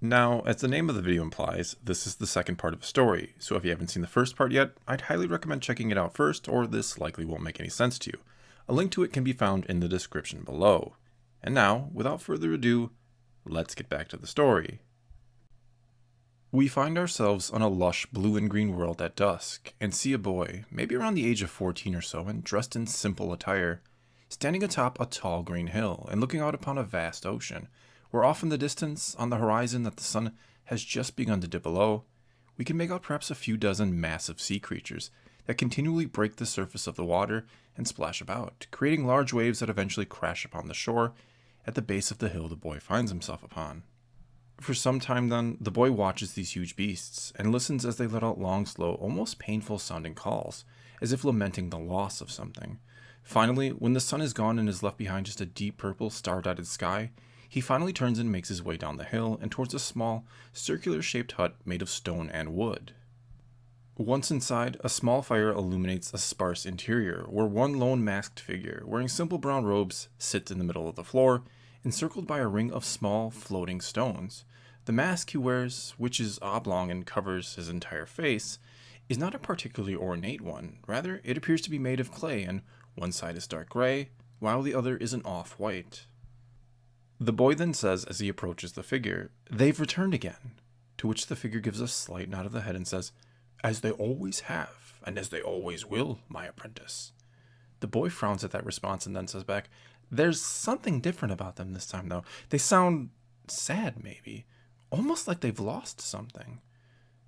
Now, as the name of the video implies, this is the second part of the story, so if you haven't seen the first part yet, I'd highly recommend checking it out first, or this likely won't make any sense to you. A link to it can be found in the description below. And now, without further ado, let's get back to the story. We find ourselves on a lush blue and green world at dusk, and see a boy, maybe around the age of 14 or so, and dressed in simple attire, standing atop a tall green hill and looking out upon a vast ocean, where off in the distance, on the horizon that the sun has just begun to dip below, we can make out perhaps a few dozen massive sea creatures that continually break the surface of the water and splash about, creating large waves that eventually crash upon the shore at the base of the hill the boy finds himself upon. For some time then, the boy watches these huge beasts and listens as they let out long, slow, almost painful sounding calls, as if lamenting the loss of something. Finally, when the sun is gone and is left behind just a deep purple, star-dotted sky, he finally turns and makes his way down the hill and towards a small, circular-shaped hut made of stone and wood. Once inside, a small fire illuminates a sparse interior, where one lone masked figure, wearing simple brown robes, sits in the middle of the floor, encircled by a ring of small, floating stones. The mask he wears, which is oblong and covers his entire face, is not a particularly ornate one. Rather, it appears to be made of clay, and one side is dark gray, while the other is an off-white. The boy then says as he approaches the figure, "They've returned again," to which the figure gives a slight nod of the head and says, "As they always have, and as they always will, my apprentice." The boy frowns at that response and then says back, "There's something different about them this time, though. They sound sad, maybe. Almost like they've lost something."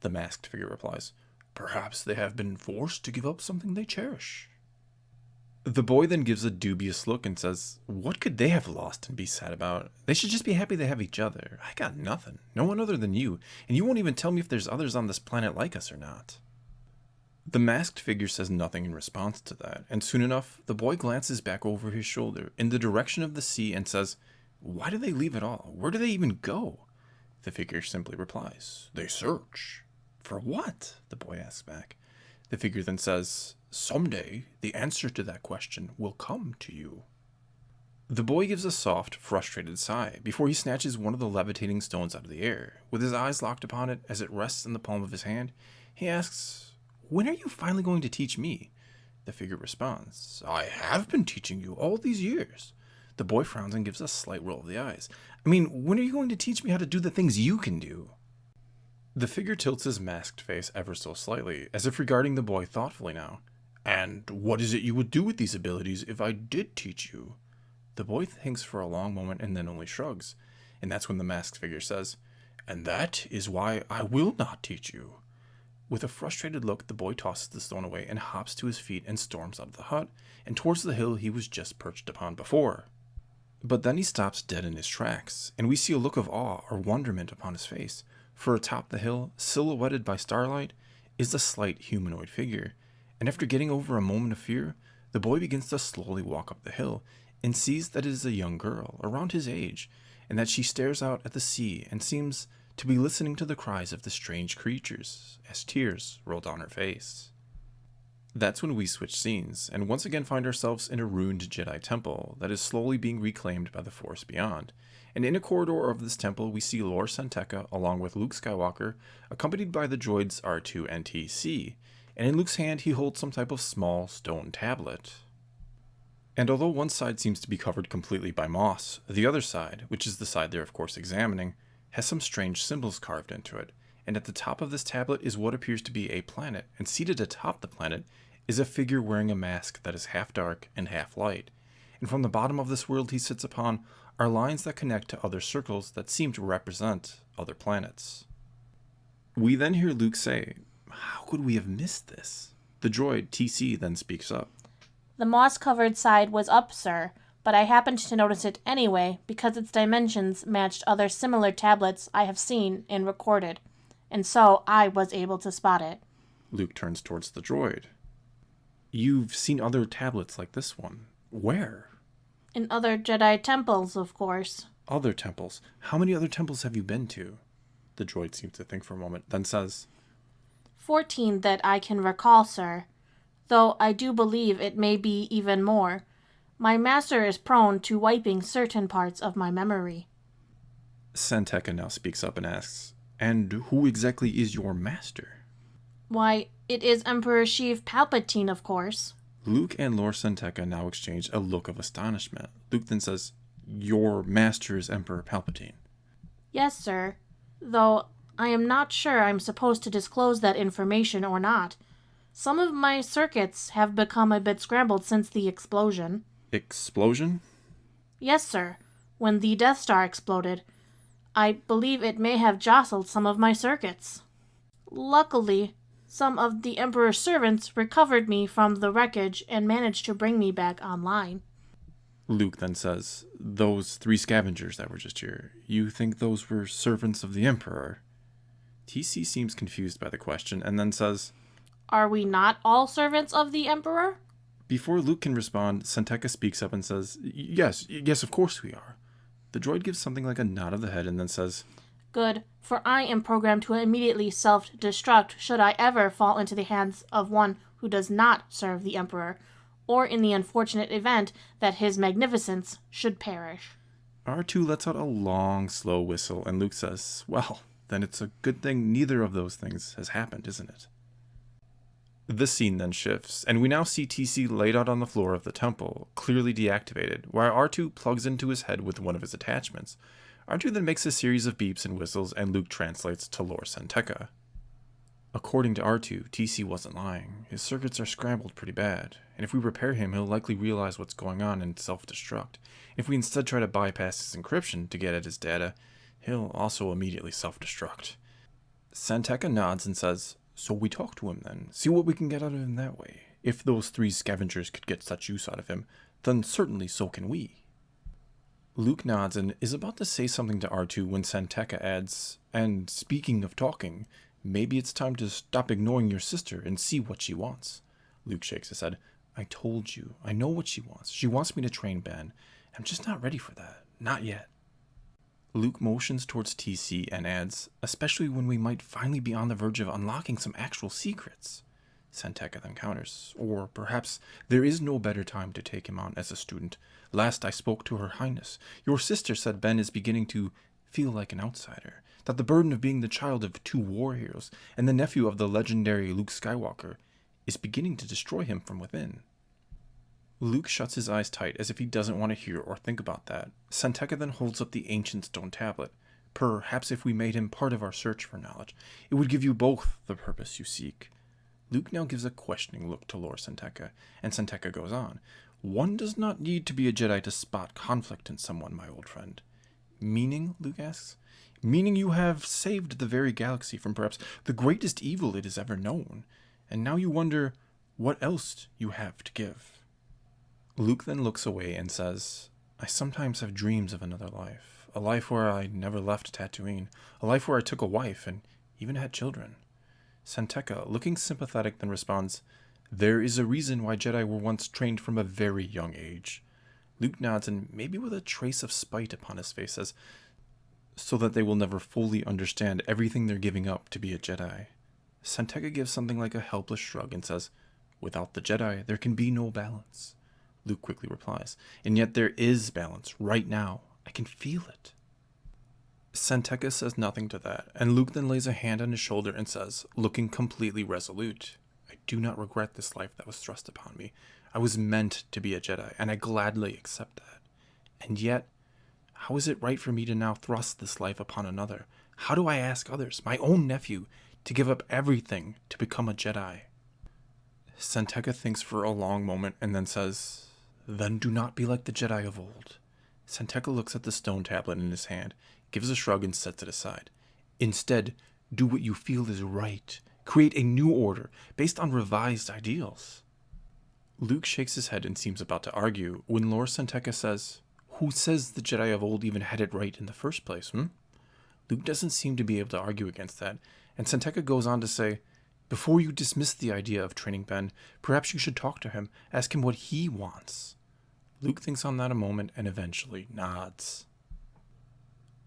The masked figure replies, "Perhaps they have been forced to give up something they cherish." The boy then gives a dubious look and says, "What could they have lost and be sad about? They should just be happy they have each other. I got nothing. No one other than you, and you won't even tell me if there's others on this planet like us or not." The masked figure says nothing in response to that, and soon enough, the boy glances back over his shoulder in the direction of the sea and says, "Why do they leave at all? Where do they even go?" The figure simply replies, "They search." "For what?" the boy asks back. The figure then says, "Someday, the answer to that question will come to you." The boy gives a soft, frustrated sigh before he snatches one of the levitating stones out of the air. With his eyes locked upon it as it rests in the palm of his hand, he asks, "When are you finally going to teach me?" The figure responds, "I have been teaching you all these years." The boy frowns and gives a slight roll of the eyes. "I mean, when are you going to teach me how to do the things you can do?" The figure tilts his masked face ever so slightly, as if regarding the boy thoughtfully now. "And what is it you would do with these abilities if I did teach you?" The boy thinks for a long moment and then only shrugs. And that's when the masked figure says, "And that is why I will not teach you." With a frustrated look, the boy tosses the stone away and hops to his feet and storms out of the hut and towards the hill he was just perched upon before. But then he stops dead in his tracks, and we see a look of awe or wonderment upon his face, for atop the hill, silhouetted by starlight, is a slight humanoid figure, and after getting over a moment of fear, the boy begins to slowly walk up the hill, and sees that it is a young girl, around his age, and that she stares out at the sea and seems to be listening to the cries of the strange creatures, as tears roll down her face. That's when we switch scenes, and once again find ourselves in a ruined Jedi temple that is slowly being reclaimed by the Force beyond. And in a corridor of this temple, we see Lor San Tekka along with Luke Skywalker, accompanied by the droids R2 and TC, and in Luke's hand he holds some type of small stone tablet. And although one side seems to be covered completely by moss, the other side, which is the side they're of course examining, has some strange symbols carved into it, and at the top of this tablet is what appears to be a planet, and seated atop the planet is a figure wearing a mask that is half dark and half light, and from the bottom of this world he sits upon are lines that connect to other circles that seem to represent other planets. We then hear Luke say, "How could we have missed this?" The droid, TC, then speaks up. "The moss-covered side was up, sir, but I happened to notice it anyway because its dimensions matched other similar tablets I have seen and recorded, and so I was able to spot it." Luke turns towards the droid. "You've seen other tablets like this one. Where?" "In other Jedi temples, of course." "Other temples? How many other temples have you been to?" The droid seems to think for a moment, then says, 14 that I can recall, sir. Though I do believe it may be even more. My master is prone to wiping certain parts of my memory." Santeca now speaks up and asks, "And who exactly is your master?" Why, it is Emperor Sheev Palpatine, of course. Luke and Lord Santeca now exchange a look of astonishment. Luke then says, "Your master is Emperor Palpatine." Yes, sir. Though I am not sure I'm supposed to disclose that information or not. Some of my circuits have become a bit scrambled since the explosion. Explosion? Yes, sir. When the Death Star exploded, I believe it may have jostled some of my circuits. Luckily, some of the Emperor's servants recovered me from the wreckage and managed to bring me back online. Luke then says, "Those 3 scavengers that were just here, you think those were servants of the Emperor?" TC seems confused by the question and then says, Are we not all servants of the Emperor? Before Luke can respond, Santeca speaks up and says, yes, of course we are." The droid gives something like a nod of the head and then says, Good, for I am programmed to immediately self-destruct should I ever fall into the hands of one who does not serve the Emperor, or in the unfortunate event that his magnificence should perish. R2 lets out a long, slow whistle, and Luke says, "Well, then it's a good thing neither of those things has happened, isn't it?" The scene then shifts, and we now see TC laid out on the floor of the temple, clearly deactivated, while R2 plugs into his head with one of his attachments. R2 then makes a series of beeps and whistles, and Luke translates to Lor Santeca. According to R2, TC wasn't lying. His circuits are scrambled pretty bad, and if we repair him, he'll likely realize what's going on and self-destruct. If we instead try to bypass his encryption to get at his data, he'll also immediately self-destruct. Santeca nods and says, "So we talk to him then, see what we can get out of him that way. If those 3 scavengers could get such use out of him, then certainly so can we." Luke nods and is about to say something to R2 when Santeca adds, "And speaking of talking, maybe it's time to stop ignoring your sister and see what she wants." Luke shakes his head. "I told you, I know what she wants. She wants me to train Ben. I'm just not ready for that. Not yet." Luke motions towards TC and adds, "Especially when we might finally be on the verge of unlocking some actual secrets." Santeca then counters, "Or perhaps there is no better time to take him on as a student. Last I spoke to Her Highness, your sister said Ben is beginning to feel like an outsider, that the burden of being the child of 2 war heroes and the nephew of the legendary Luke Skywalker is beginning to destroy him from within." Luke shuts his eyes tight as if he doesn't want to hear or think about that. Santeca then holds up the ancient stone tablet. "Perhaps if we made him part of our search for knowledge, it would give you both the purpose you seek." Luke now gives a questioning look to Lor Santeca, and Santeca goes on, "One does not need to be a Jedi to spot conflict in someone, my old friend." "Meaning?" Luke asks. "Meaning you have saved the very galaxy from perhaps the greatest evil it has ever known, and now you wonder what else you have to give." Luke then looks away and says, "I sometimes have dreams of another life, a life where I never left Tatooine, a life where I took a wife and even had children." Santeca, looking sympathetic, then responds, "There is a reason why Jedi were once trained from a very young age." Luke nods and, maybe with a trace of spite upon his face, says, "So that they will never fully understand everything they're giving up to be a Jedi." Santeca gives something like a helpless shrug and says, "Without the Jedi, there can be no balance." Luke quickly replies, "And yet there is balance right now. I can feel it." Santeca says nothing to that, and Luke then lays a hand on his shoulder and says, looking completely resolute, "I do not regret this life that was thrust upon me. I was meant to be a Jedi, and I gladly accept that. And yet, how is it right for me to now thrust this life upon another? How do I ask others, my own nephew, to give up everything to become a Jedi?" Santeca thinks for a long moment and then says, "Then do not be like the Jedi of old." Santeca looks at the stone tablet in his hand, gives a shrug and sets it aside. "Instead, do what you feel is right. Create a new order based on revised ideals." Luke shakes his head and seems about to argue when Lor Santeca says, "Who says the Jedi of old even had it right in the first place, Luke doesn't seem to be able to argue against that, and Santeca goes on to say, "Before you dismiss the idea of training Ben, perhaps you should talk to him, ask him what he wants." Luke thinks on that a moment and eventually nods.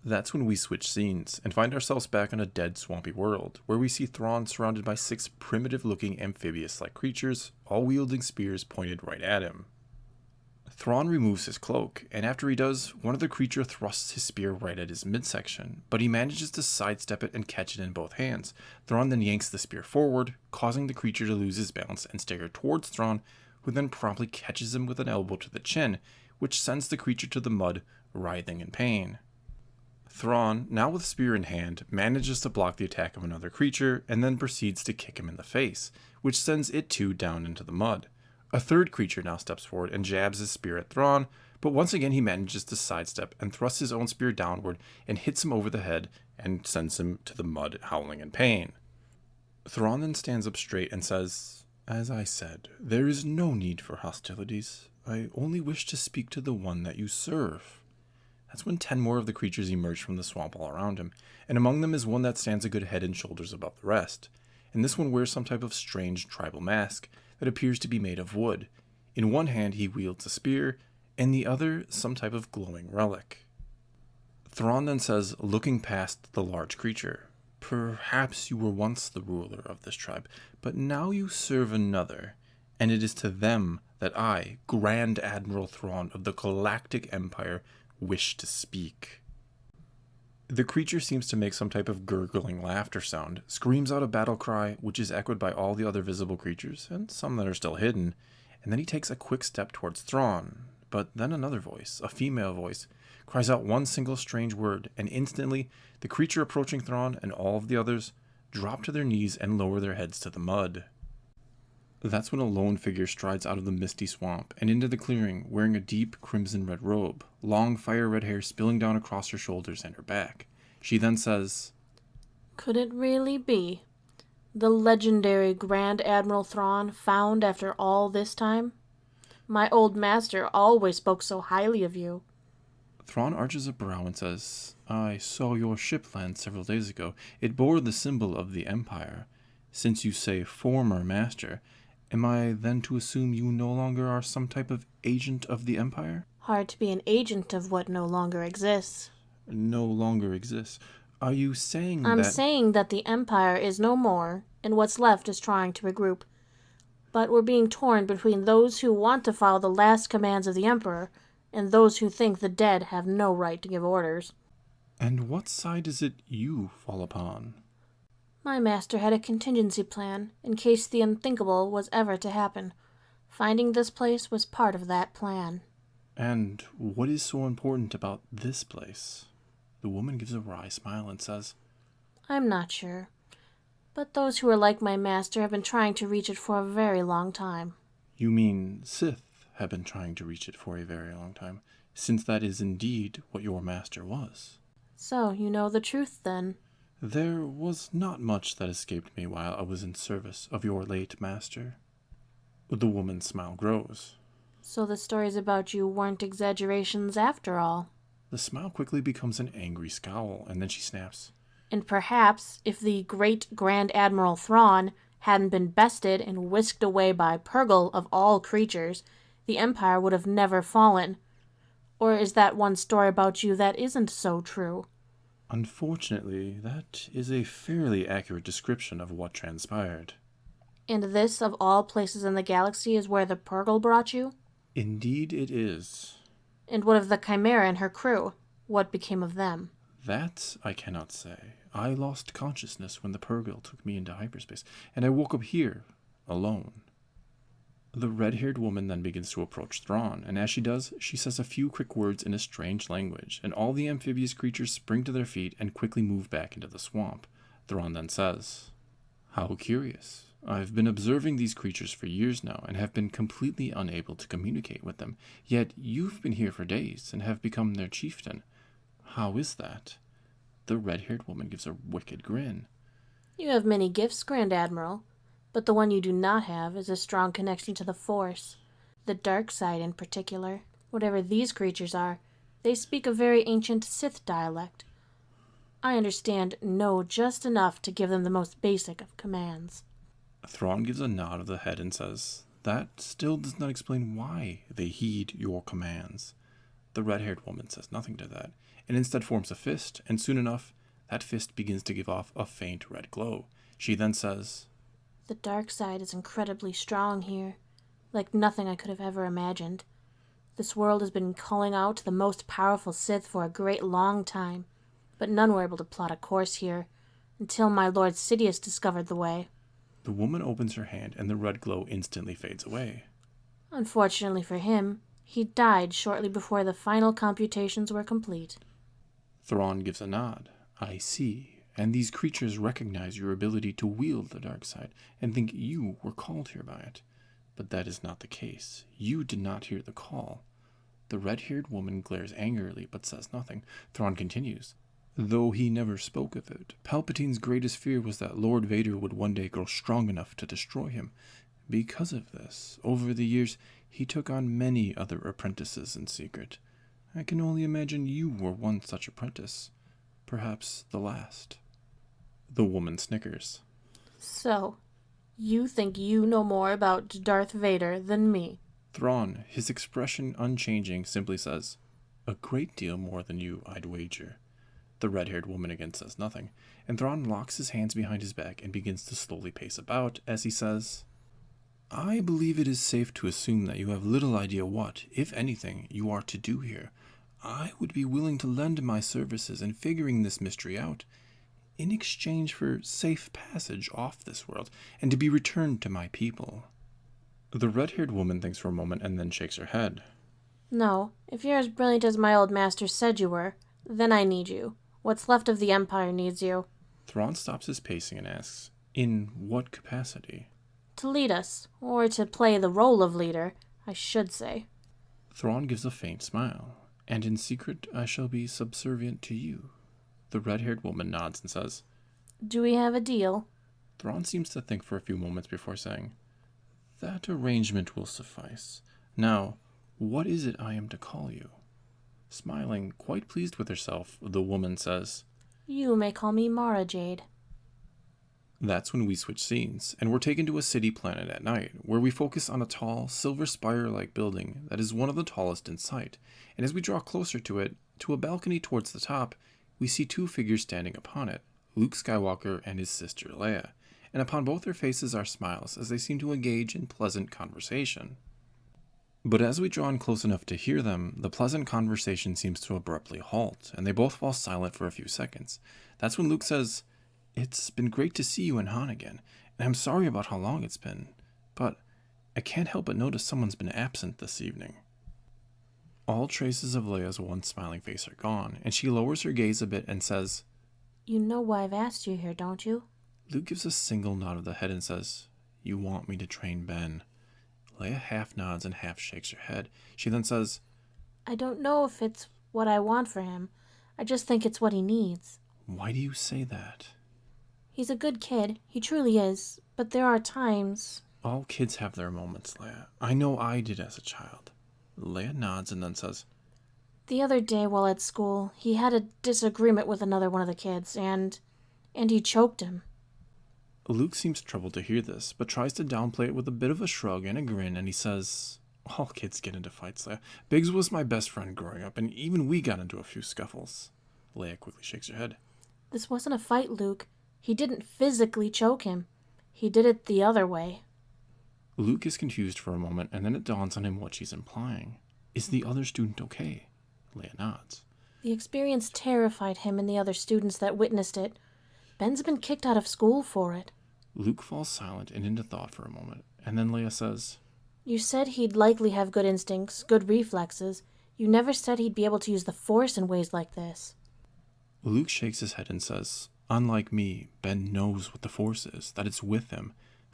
That's when we switch scenes and find ourselves back in a dead, swampy world, where we see Thrawn surrounded by 6 primitive-looking amphibious-like creatures, all wielding spears pointed right at him. Thrawn removes his cloak, and after he does, one of the creature thrusts his spear right at his midsection, but he manages to sidestep it and catch it in both hands. Thrawn then yanks the spear forward, causing the creature to lose his balance and stagger towards Thrawn, who then promptly catches him with an elbow to the chin, which sends the creature to the mud, writhing in pain. Thrawn, now with spear in hand, manages to block the attack of another creature, and then proceeds to kick him in the face, which sends it too down into the mud. A third creature now steps forward and jabs his spear at Thrawn, but once again he manages to sidestep and thrusts his own spear downward and hits him over the head and sends him to the mud, howling in pain. Thrawn then stands up straight and says, "As I said, there is no need for hostilities. I only wish to speak to the one that you serve." That's when 10 more of the creatures emerge from the swamp all around him, and among them is one that stands a good head and shoulders above the rest. And this one wears some type of strange tribal mask that appears to be made of wood. In one hand he wields a spear, and the other some type of glowing relic. Thrawn then says, looking past the large creature, "Perhaps you were once the ruler of this tribe, but now you serve another, and it is to them that I, Grand Admiral Thrawn of the Galactic Empire, wish to speak." The creature seems to make some type of gurgling laughter sound, screams out a battle cry, which is echoed by all the other visible creatures, and some that are still hidden, and then he takes a quick step towards Thrawn. But then another voice, a female voice, cries out one single strange word, and instantly, the creature approaching Thrawn and all of the others drop to their knees and lower their heads to the mud. That's when a lone figure strides out of the misty swamp and into the clearing, wearing a deep crimson-red robe, long fire-red hair spilling down across her shoulders and her back. She then says, "Could it really be? The legendary Grand Admiral Thrawn found after all this time? My old master always spoke so highly of you." Thrawn arches a brow and says, "I saw your ship land several days ago. It bore the symbol of the Empire. Since you say former master, am I then to assume you no longer are some type of agent of the Empire?" Hard to be an agent of what no longer exists. No longer exists. Are you saying I'm that... saying that the Empire is no more, and what's left is trying to regroup. But we're being torn between those who want to follow the last commands of the Emperor, and those who think the dead have no right to give orders. And what side is it you fall upon? My master had a contingency plan, in case the unthinkable was ever to happen. Finding this place was part of that plan. And what is so important about this place? The woman gives a wry smile and says, I'm not sure. But those who are like my master have been trying to reach it for a very long time. You mean Sith have been trying to reach it for a very long time, since that is indeed what your master was. So, you know the truth, then? There was not much that escaped me while I was in service of your late master. The woman's smile grows. So the stories about you weren't exaggerations after all. The smile quickly becomes an angry scowl, and then she snaps. And perhaps, if the great Grand Admiral Thrawn hadn't been bested and whisked away by Purgle of all creatures, the Empire would have never fallen. Or is that one story about you that isn't so true? Unfortunately, that is a fairly accurate description of what transpired. And this, of all places in the galaxy, is where the Purgle brought you? Indeed it is. And what of the Chimera and her crew? What became of them? That I cannot say. I lost consciousness when the Purgle took me into hyperspace, and I woke up here, alone. The red-haired woman then begins to approach Thrawn, and as she does, she says a few quick words in a strange language, and all the amphibious creatures spring to their feet and quickly move back into the swamp. Thrawn then says, "How curious. I've been observing these creatures for years now, and have been completely unable to communicate with them, yet you've been here for days, and have become their chieftain. How is that?" The red-haired woman gives a wicked grin. You have many gifts, Grand Admiral, but the one you do not have is a strong connection to the Force. The dark side in particular. Whatever these creatures are, they speak a very ancient Sith dialect. I understand know just enough to give them the most basic of commands. Thrawn gives a nod of the head and says, "That still does not explain why they heed your commands." The red-haired woman says nothing to that, and instead forms a fist, and soon enough, that fist begins to give off a faint red glow. She then says, The dark side is incredibly strong here, like nothing I could have ever imagined. This world has been calling out the most powerful Sith for a great long time, but none were able to plot a course here, until my Lord Sidious discovered the way. The woman opens her hand and the red glow instantly fades away. Unfortunately for him, he died shortly before the final computations were complete. Thrawn gives a nod. I see. And these creatures recognize your ability to wield the dark side and think you were called here by it. But that is not the case. You did not hear the call. The red-haired woman glares angrily but says nothing. Thrawn continues. Though he never spoke of it, Palpatine's greatest fear was that Lord Vader would one day grow strong enough to destroy him. Because of this, over the years, he took on many other apprentices in secret. I can only imagine you were one such apprentice. Perhaps the last. The woman snickers. So, you think you know more about Darth Vader than me? Thrawn, his expression unchanging, simply says, A great deal more than you, I'd wager. The red-haired woman again says nothing, and Thrawn locks his hands behind his back and begins to slowly pace about as he says, I believe it is safe to assume that you have little idea what, if anything, you are to do here. I would be willing to lend my services in figuring this mystery out, in exchange for safe passage off this world, and to be returned to my people. The red-haired woman thinks for a moment and then shakes her head. No, if you're as brilliant as my old master said you were, then I need you. What's left of the Empire needs you. Thrawn stops his pacing and asks, In what capacity? To lead us, or to play the role of leader, I should say. Thrawn gives a faint smile. And in secret I shall be subservient to you. The red-haired woman nods and says, Do we have a deal? Thrawn seems to think for a few moments before saying, That arrangement will suffice. Now, what is it I am to call you? Smiling, quite pleased with herself, the woman says, You may call me Mara Jade. That's when we switch scenes, and we're taken to a city planet at night, where we focus on a tall, silver spire-like building that is one of the tallest in sight, and as we draw closer to it, to a balcony towards the top, we see two figures standing upon it, Luke Skywalker and his sister Leia, and upon both their faces are smiles as they seem to engage in pleasant conversation. But as we draw in close enough to hear them, the pleasant conversation seems to abruptly halt, and they both fall silent for a few seconds. That's when Luke says, It's been great to see you and Han again, and I'm sorry about how long it's been, but I can't help but notice someone's been absent this evening. All traces of Leia's once smiling face are gone, and she lowers her gaze a bit and says, You know why I've asked you here, don't you? Luke gives a single nod of the head and says, You want me to train Ben. Leia half nods and half shakes her head. She then says, I don't know if it's what I want for him. I just think it's what he needs. Why do you say that? He's a good kid. He truly is. But there are times... All kids have their moments, Leia. I know I did as a child. Leia nods and then says, The other day while at school, he had a disagreement with another one of the kids, and he choked him. Luke seems troubled to hear this, but tries to downplay it with a bit of a shrug and a grin, and he says, All kids get into fights, Leia. Biggs was my best friend growing up, and even we got into a few scuffles. Leia quickly shakes her head. This wasn't a fight, Luke. He didn't physically choke him. He did it the other way. Luke is confused for a moment, and then it dawns on him what she's implying. Is the other student okay? Leia nods. The experience terrified him and the other students that witnessed it. Ben's been kicked out of school for it. Luke falls silent and into thought for a moment, and then Leia says, You said he'd likely have good instincts, good reflexes. You never said he'd be able to use the Force in ways like this. Luke shakes his head and says, Unlike me, Ben knows what the Force is, that it's with him.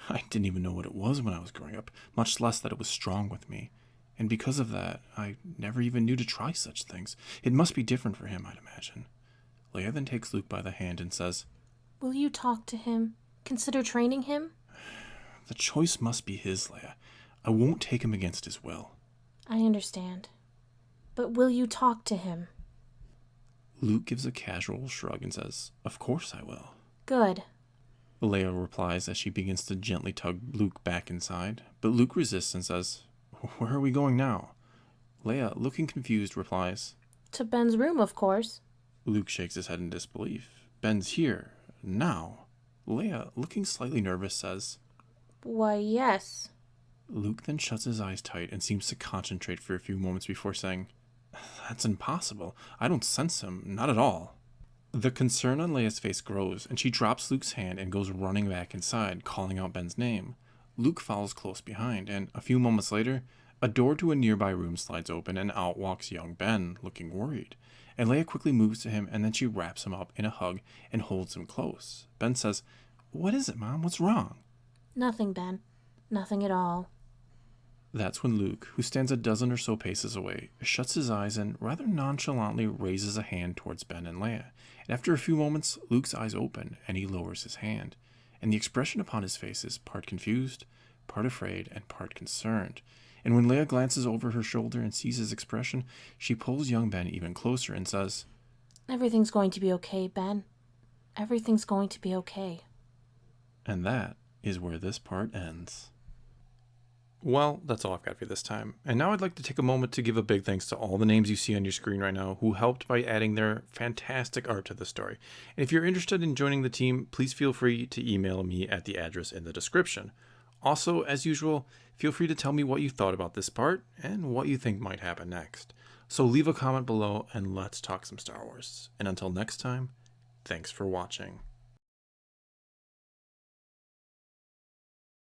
I didn't even know what it was when I was growing up, much less that it was strong with me. And because of that, I never even knew to try such things. It must be different for him, I'd imagine. Leia then takes Luke by the hand and says, Will you talk to him? Consider training him? The choice must be his, Leia. I won't take him against his will. I understand. But will you talk to him? Luke gives a casual shrug and says, Of course I will. Good. Leia replies as she begins to gently tug Luke back inside, but Luke resists and says, Where are we going now? Leia, looking confused, replies, To Ben's room, of course. Luke shakes his head in disbelief. Ben's here. Now. Leia, looking slightly nervous, says, Why, yes. Luke then shuts his eyes tight and seems to concentrate for a few moments before saying, "That's impossible. I don't sense him, not at all." The concern on Leia's face grows, and she drops Luke's hand and goes running back inside, calling out Ben's name. Luke follows close behind, and a few moments later, a door to a nearby room slides open and out walks young Ben, looking worried. And Leia quickly moves to him, and then she wraps him up in a hug and holds him close. Ben says, "What is it, Mom? What's wrong?" Nothing, Ben. Nothing at all. That's when Luke, who stands a dozen or so paces away, shuts his eyes and rather nonchalantly raises a hand towards Ben and Leia. And after a few moments, Luke's eyes open and he lowers his hand. And the expression upon his face is part confused, part afraid, and part concerned. And when Leia glances over her shoulder and sees his expression, she pulls young Ben even closer and says, Everything's going to be okay, Ben. Everything's going to be okay. And that is where this part ends. Well, that's all I've got for you this time. And now I'd like to take a moment to give a big thanks to all the names you see on your screen right now who helped by adding their fantastic art to the story. And if you're interested in joining the team, please feel free to email me at the address in the description. Also, as usual, feel free to tell me what you thought about this part and what you think might happen next. So leave a comment below and let's talk some Star Wars. And until next time, thanks for watching.